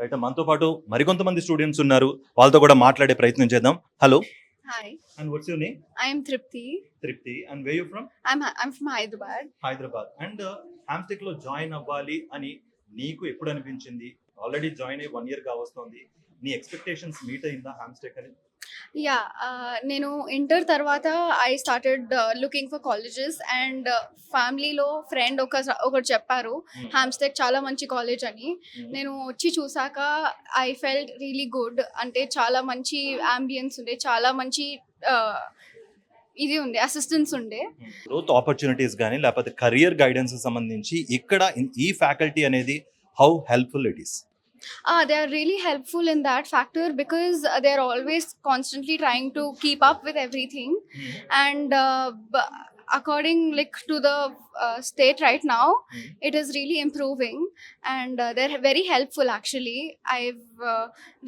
Right, మనతో పాటు మరికొంతమంది స్టూడెంట్స్ ఉన్నారు, వాళ్ళతో కూడా మాట్లాడే ప్రయత్నం చేద్దాం. Hello, Hi, and what's your name? I am Tripti. Tripti. And where you from? I'm from Hyderabad. Hyderabad. And Hamstech లో జాయిన్ అవ్వాలి అని నీకు ఎప్పుడు అనిపించింది? ఆల్రెడీ జాయిన్ అయ్యి 1 year కావస్తోంది. నీ ఎక్స్పెక్టేషన్స్ మీట్ అయిందా హామ్స్టెక్ అని? Yeah, నేను ఇంటర్ తర్వాత I started looking for colleges and ఫ్యామిలీలో ఫ్రెండ్ ఒకటి చెప్పారు హామ్స్టెక్ చాలా మంచి కాలేజ్ అని. నేను వచ్చి చూసాక ఐ ఫెల్ట్ రియలీ గుడ్. అంటే చాలా మంచి అంబియన్స్ ఉండే, చాలా మంచి ఇది ఉండే, అసిస్టెన్స్ ఉండే. గ్రోత్ ఆపర్చునిటీస్ కానీ లేకపోతే కెరియర్ గైడెన్స్ సంబంధించి ఇక్కడ ఈ ఫ్యాకల్టీ అనేది how helpful it is? They are really helpful in that factor because they are always constantly trying to keep up with everything. And according like to the state right now, it is really improving, and they're very helpful actually. I've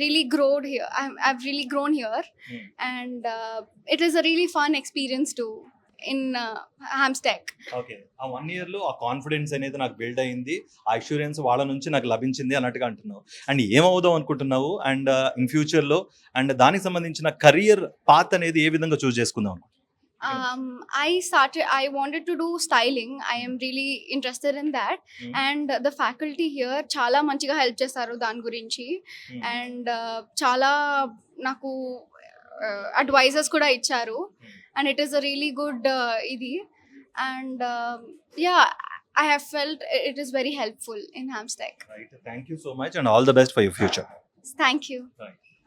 really grown here. I've really grown here, and it is a really fun experience too in Hamstack. Okay, ఆ 1 year లో ఆ confidence అనేది నాకు build అయింది, ఆ assurance వాళ్ళ నుంచి నాకు లభించింది అన్నట్టుగా అంటున్నావు. అండ్ ఏమవుదాం అనుకుంటున్నావు అండ్ ఇన్ ఫ్యూచర్ లో, అండ్ దానికి సంబంధించిన కెరియర్ పాత్ అనేది ఏ విధంగా చూస్ చేసుకుందాం? I wanted to do styling. I am really interested in that. And the faculty here చాలా మంచిగా హెల్ప్ చేస్తారు దాని గురించి. అండ్ చాలా నాకు అడ్వైజర్స్ కూడా ఇచ్చారు. And it is a really good idi. And yeah, I have felt it is very helpful in Hamstack. Right, thank you so much and all the best for your future. Thank you. Right.